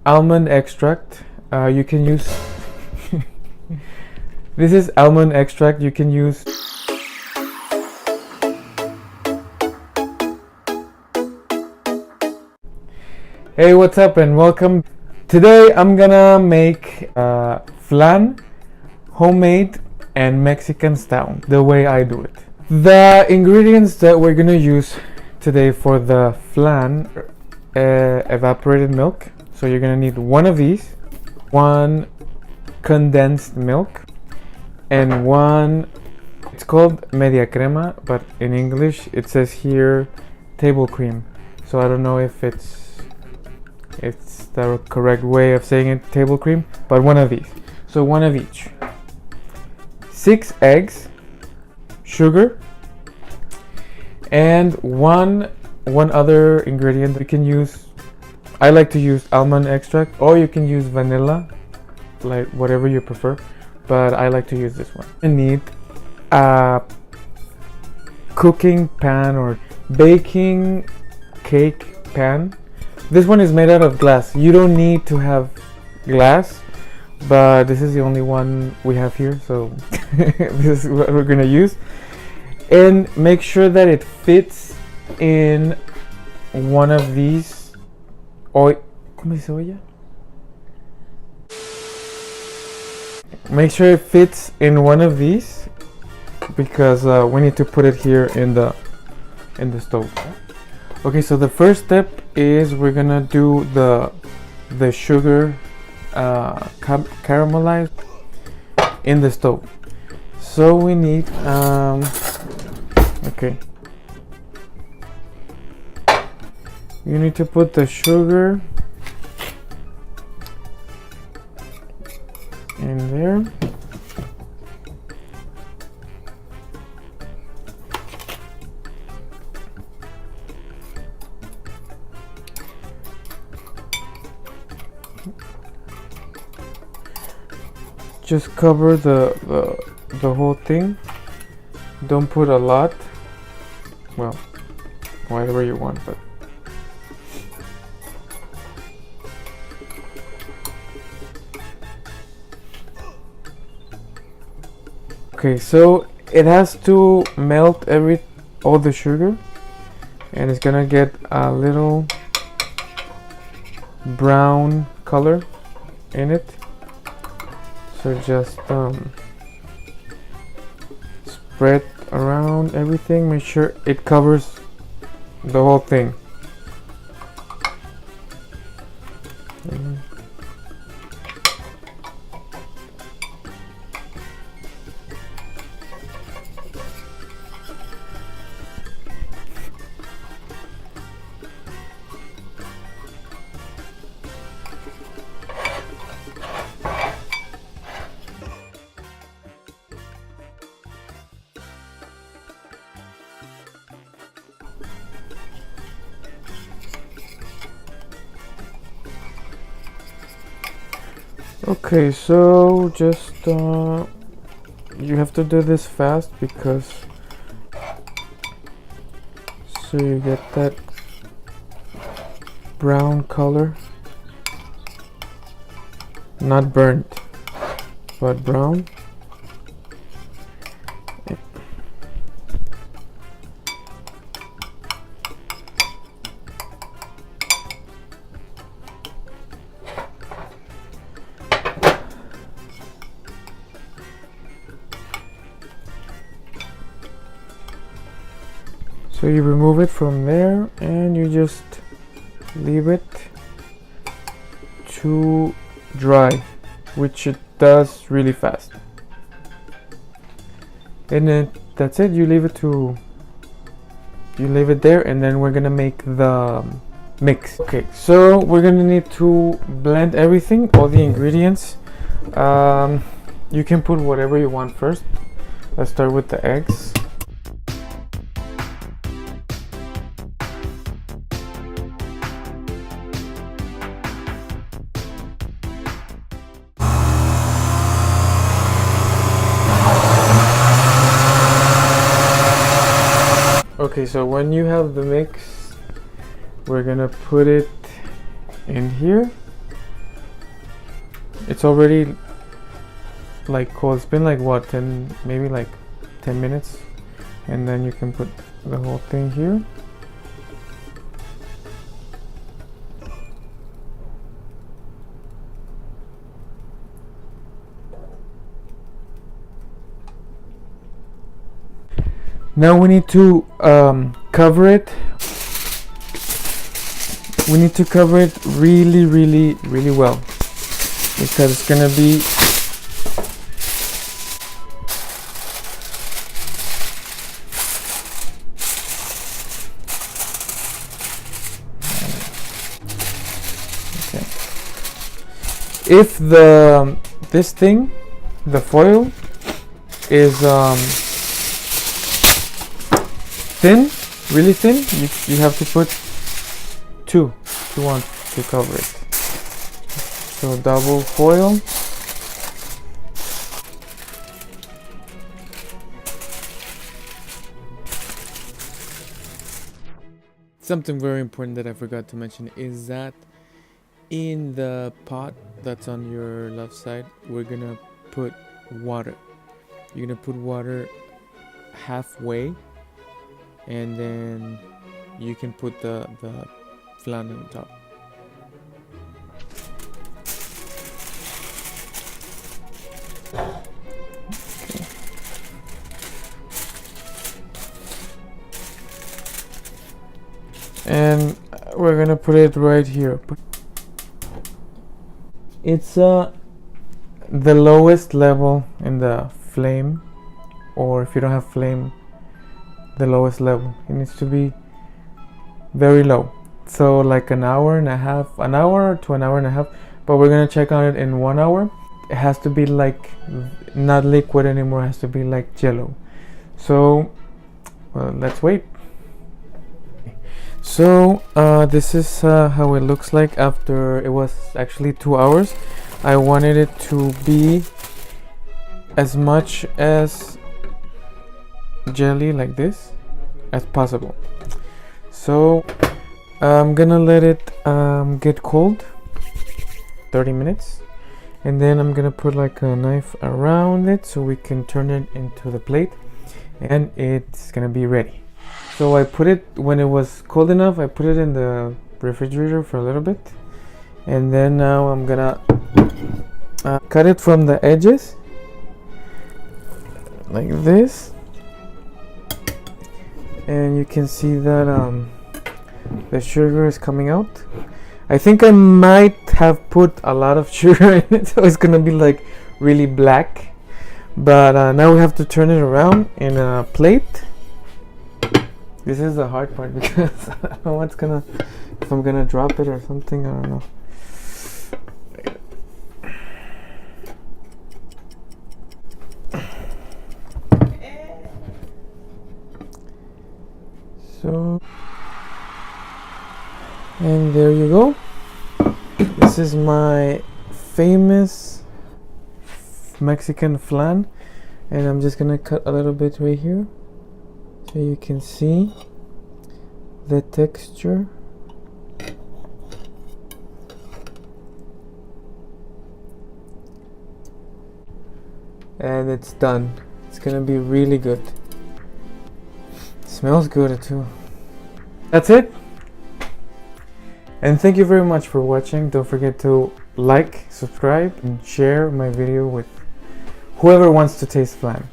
almond extract. You can use this is almond extract. You can use Hey, what's up and welcome. Today I'm gonna make flan, homemade and Mexican style, the way I do it. The ingredients that we're gonna use today for the flan, evaporated milk. So you're gonna need one of these, one condensed milk, and one, it's called media crema, but in English it says here table cream. So I don't know if it's the correct way of saying it, table cream, but one of these. So one of each. 6 eggs, sugar, and one other ingredient you can use. I like to use almond extract, or you can use vanilla, like whatever you prefer, but I like to use this one. You need a cooking pan or baking cake pan. This one is made out of glass. You don't need to have glass, but this is the only one we have here, so this is what we're gonna use. And make sure that it fits in one of these. ¿Cómo se oye? Make sure it fits in one of these because we need to put it here in the stove. Okay, so the first step is we're gonna do the sugar caramelized in the stove. So we need okay, you need to put the sugar in there. Just cover the whole thing. Don't put a lot. Well, whatever you want, but okay, so it has to melt all the sugar, and it's gonna get a little brown color in it. So just spread around everything. Make sure it covers the whole thing. Okay, so just you have to do this fast because so you get that brown color, not burnt but brown. So you remove it from there and you just leave it to dry, which it does really fast. And then that's it. You leave it there, and then we're gonna make the mix. Okay, so we're gonna need to blend everything, all the ingredients. You can put whatever you want first. Let's start with the eggs. Okay, so when you have the mix, we're gonna put it in here It's already like cold. It's been like what, 10, maybe like 10 minutes. And then you can put the whole thing here. Now we need to cover it. We need to cover it really well, because it's gonna be okay. If this thing, the foil, is thin, really thin, you have to put two on to cover it. So double foil. Something very important that I forgot to mention is that in the pot that's on your left side, we're gonna put water. You're gonna put water halfway, and then you can put the flan on top. Okay. And we're gonna put it right here. It's the lowest level in the flame, or if you don't have flame, the lowest level. It needs to be very low. So like an hour to an hour and a half, but we're gonna check on it in 1 hour. It has to be like not liquid anymore, it has to be like jello. So let's wait. So this is how it looks like after it was actually 2 hours. I wanted it to be as much as jelly like this as possible. So I'm gonna let it get cold 30 minutes, and then I'm gonna put like a knife around it so we can turn it into the plate, and it's gonna be ready. So I put it, when it was cold enough, I put it in the refrigerator for a little bit, and then now I'm gonna cut it from the edges like this, and you can see that the sugar is coming out. I think I might have put a lot of sugar in it, so it's gonna be like really black, but now we have to turn it around in a plate. This is the hard part because I don't know if I'm gonna drop it or something, I don't know. So, and there you go. This is my famous Mexican flan, and I'm just gonna cut a little bit right here so you can see the texture. And it's done. It's gonna be really good. Smells good too. That's it. And thank you very much for watching. Don't forget to like, subscribe, and share my video with whoever wants to taste flan.